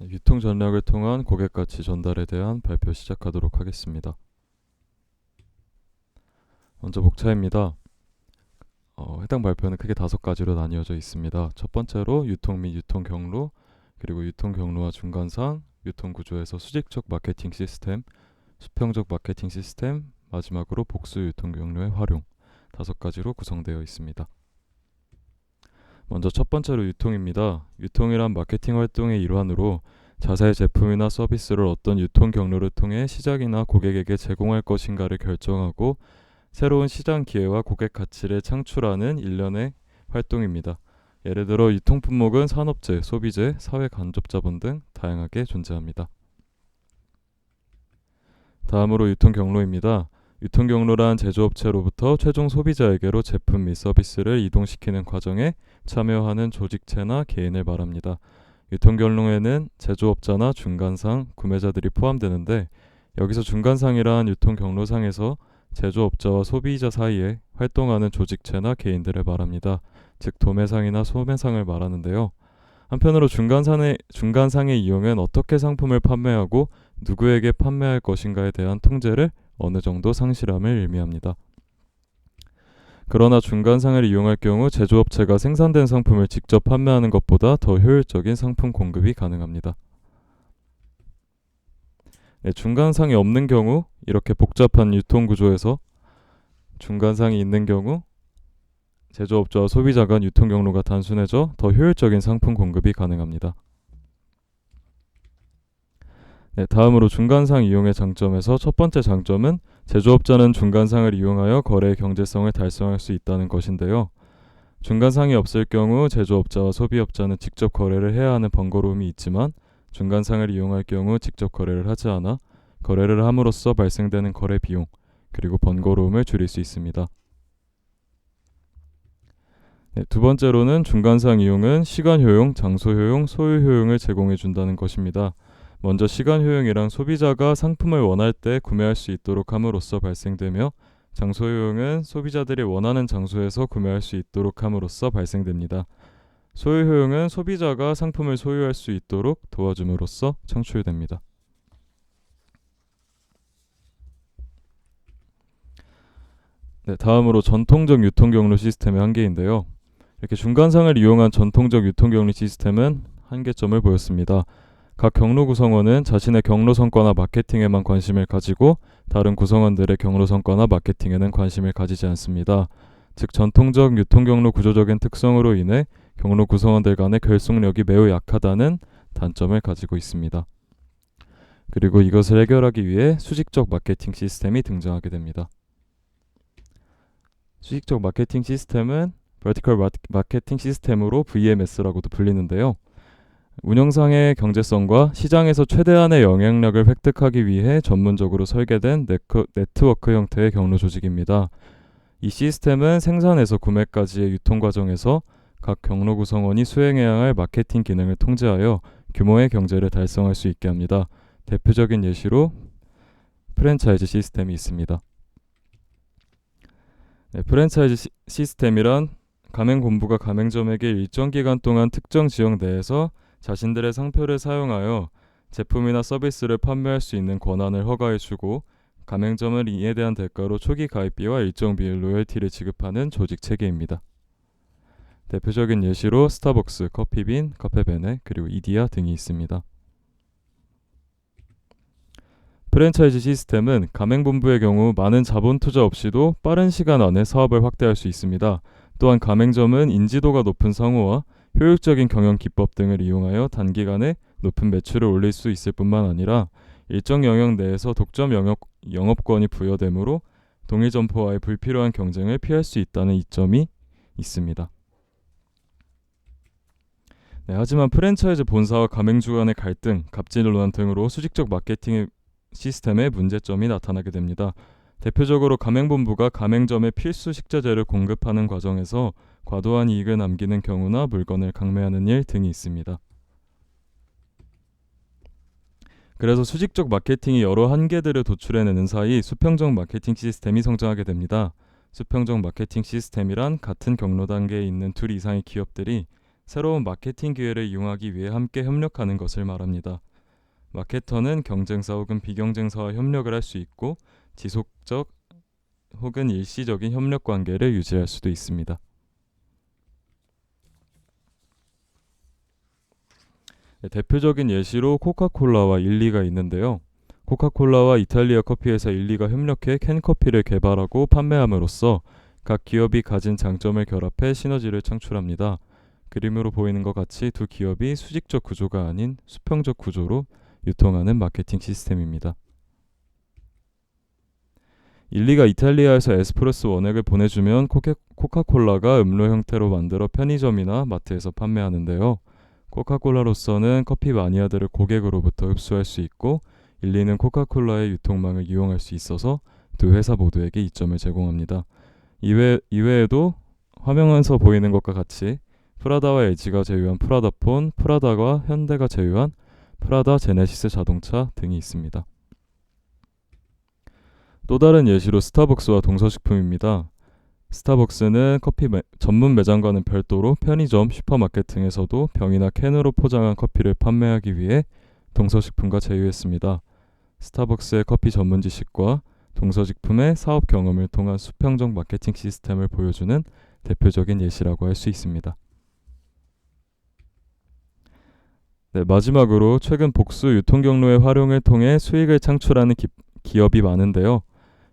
유통 전략을 통한 고객 가치 전달에 대한 발표 시작하도록 하겠습니다. 먼저 목차입니다. 해당 발표는 크게 5가지로 나뉘어져 있습니다. 첫 번째로 유통 및 유통 경로, 그리고 유통 경로와 중간상, 유통 구조에서 수직적 마케팅 시스템, 수평적 마케팅 시스템, 마지막으로 복수 유통 경로의 활용, 5가지로 구성되어 있습니다. 먼저 첫 번째로 유통입니다. 유통이란 마케팅 활동의 일환으로 자사의 제품이나 서비스를 어떤 유통 경로를 통해 시장이나 고객에게 제공할 것인가를 결정하고 새로운 시장 기회와 고객 가치를 창출하는 일련의 활동입니다. 예를 들어 유통 품목은 산업재, 소비재, 사회 간접자본 등 다양하게 존재합니다. 다음으로 유통 경로입니다. 유통 경로란 제조업체로부터 최종 소비자에게로 제품 및 서비스를 이동시키는 과정에 참여하는 조직체나 개인을 말합니다. 유통 경로에는 제조업자나 중간상, 구매자들이 포함되는데 여기서 중간상이란 유통 경로상에서 제조업자와 소비자 사이에 활동하는 조직체나 개인들을 말합니다. 즉 도매상이나 소매상을 말하는데요. 한편으로 중간상의 이용은 어떻게 상품을 판매하고 누구에게 판매할 것인가에 대한 통제를 어느 정도 상실함을 의미합니다. 그러나 중간상을 이용할 경우 제조업체가 생산된 상품을 직접 판매하는 것보다 더 효율적인 상품 공급이 가능합니다. 중간상이 없는 경우 이렇게 복잡한 유통 구조에서 중간상이 있는 경우 제조업자와 소비자 간 유통 경로가 단순해져 더 효율적인 상품 공급이 가능합니다. 다음으로 중간상 이용의 장점에서 첫 번째 장점은 제조업자는 중간상을 이용하여 거래의 경제성을 달성할 수 있다는 것인데요. 중간상이 없을 경우 제조업자와 소비업자는 직접 거래를 해야 하는 번거로움이 있지만 중간상을 이용할 경우 직접 거래를 하지 않아 거래를 함으로써 발생되는 거래 비용 그리고 번거로움을 줄일 수 있습니다. 두 번째로는 중간상 이용은 시간 효용, 장소 효용, 소유 효용을 제공해 준다는 것입니다. 먼저 시간 효용이란 소비자가 상품을 원할 때 구매할 수 있도록 함으로써 발생되며 장소 효용은 소비자들이 원하는 장소에서 구매할 수 있도록 함으로써 발생됩니다. 소유 효용은 소비자가 상품을 소유할 수 있도록 도와줌으로써 창출됩니다. 다음으로 전통적 유통 경로 시스템의 한계인데요. 이렇게 중간상을 이용한 전통적 유통 경로 시스템은 한계점을 보였습니다. 각 경로 구성원은 자신의 경로 성과나 마케팅에만 관심을 가지고 다른 구성원들의 경로 성과나 마케팅에는 관심을 가지지 않습니다. 즉 전통적 유통 경로 구조적인 특성으로 인해 경로 구성원들 간의 결속력이 매우 약하다는 단점을 가지고 있습니다. 그리고 이것을 해결하기 위해 수직적 마케팅 시스템이 등장하게 됩니다. 수직적 마케팅 시스템은 Vertical 마케팅 시스템으로 VMS라고도 불리는데요. 운영상의 경제성과 시장에서 최대한의 영향력을 획득하기 위해 전문적으로 설계된 네트워크 형태의 경로 조직입니다. 이 시스템은 생산에서 구매까지의 유통 과정에서 각 경로 구성원이 수행해야 할 마케팅 기능을 통제하여 규모의 경제를 달성할 수 있게 합니다. 대표적인 예시로 프랜차이즈 시스템이 있습니다. 프랜차이즈 시스템이란 가맹본부가 가맹점에게 일정 기간 동안 특정 지역 내에서 자신들의 상표를 사용하여 제품이나 서비스를 판매할 수 있는 권한을 허가해주고 가맹점은 이에 대한 대가로 초기 가입비와 일정 비율 로열티를 지급하는 조직 체계입니다. 대표적인 예시로 스타벅스, 커피빈, 카페베네, 그리고 이디야 등이 있습니다. 프랜차이즈 시스템은 가맹본부의 경우 많은 자본 투자 없이도 빠른 시간 안에 사업을 확대할 수 있습니다. 또한 가맹점은 인지도가 높은 상호와 효율적인 경영 기법 등을 이용하여 단기간에 높은 매출을 올릴 수 있을 뿐만 아니라 일정 영역 내에서 독점 영업권이 부여되므로 동일 점포와의 불필요한 경쟁을 피할 수 있다는 이점이 있습니다. 하지만 프랜차이즈 본사와 가맹주 간의 갈등, 갑질 논란 등으로 수직적 마케팅 시스템에 문제점이 나타나게 됩니다. 대표적으로 가맹본부가 가맹점에 필수 식재재를 공급하는 과정에서 과도한 이익을 남기는 경우나 물건을 강매하는 일 등이 있습니다. 그래서 수직적 마케팅이 여러 한계들을 도출해내는 사이 수평적 마케팅 시스템이 성장하게 됩니다. 수평적 마케팅 시스템이란 같은 경로 단계에 있는 둘 이상의 기업들이 새로운 마케팅 기회를 이용하기 위해 함께 협력하는 것을 말합니다. 마케터는 경쟁사 혹은 비경쟁사와 협력을 할 수 있고 지속적 혹은 일시적인 협력 관계를 유지할 수도 있습니다. 네, 대표적인 예시로 코카콜라와 일리가 있는데요. 코카콜라와 이탈리아 커피회사 일리가 협력해 캔커피를 개발하고 판매함으로써 각 기업이 가진 장점을 결합해 시너지를 창출합니다. 그림으로 보이는 것 같이 두 기업이 수직적 구조가 아닌 수평적 구조로 유통하는 마케팅 시스템입니다. 일리가 이탈리아에서 에스프레소 원액을 보내주면 코카콜라가 음료 형태로 만들어 편의점이나 마트에서 판매하는데요. 코카콜라로서는 커피 마니아들을 고객으로부터 흡수할 수 있고 일리는 코카콜라의 유통망을 이용할 수 있어서 두 회사 모두에게 이점을 제공합니다. 이외에도 화면에서 보이는 것과 같이 프라다와 LG가 제휴한 프라다폰, 프라다와 현대가 제휴한 프라다 제네시스 자동차 등이 있습니다. 또 다른 예시로 스타벅스와 동서식품입니다. 스타벅스는 커피 전문 매장과는 별도로 편의점, 슈퍼마켓 등에서도 병이나 캔으로 포장한 커피를 판매하기 위해 동서식품과 제휴했습니다. 스타벅스의 커피 전문 지식과 동서식품의 사업 경험을 통한 수평적 마케팅 시스템을 보여주는 대표적인 예시라고 할 수 있습니다. 네, 마지막으로 최근 복수 유통 경로의 활용을 통해 수익을 창출하는 기업이 많은데요.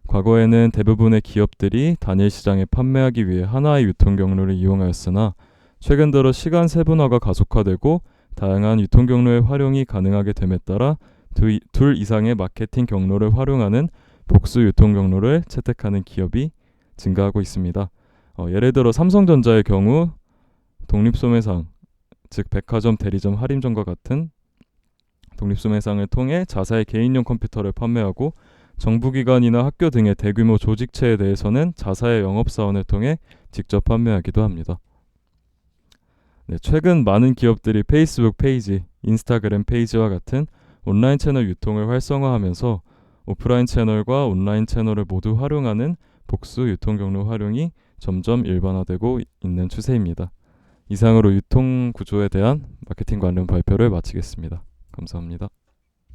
과거에는 대부분의 기업들이 단일 시장에 판매하기 위해 하나의 유통 경로를 이용하였으나 최근 들어 시간 세분화가 가속화되고 다양한 유통 경로의 활용이 가능하게 됨에 따라 둘 이상의 마케팅 경로를 활용하는 복수 유통 경로를 채택하는 기업이 증가하고 있습니다. 예를 들어 삼성전자의 경우 독립소매상, 즉 백화점, 대리점, 할인점과 같은 독립소매상을 통해 자사의 개인용 컴퓨터를 판매하고 정부기관이나 학교 등의 대규모 조직체에 대해서는 자사의 영업사원을 통해 직접 판매하기도 합니다. 네, 최근 많은 기업들이 페이스북 페이지, 인스타그램 페이지와 같은 온라인 채널 유통을 활성화하면서 오프라인 채널과 온라인 채널을 모두 활용하는 복수 유통 경로 활용이 점점 일반화되고 있는 추세입니다. 이상으로 유통 구조에 대한 마케팅 관련 발표를 마치겠습니다. 감사합니다.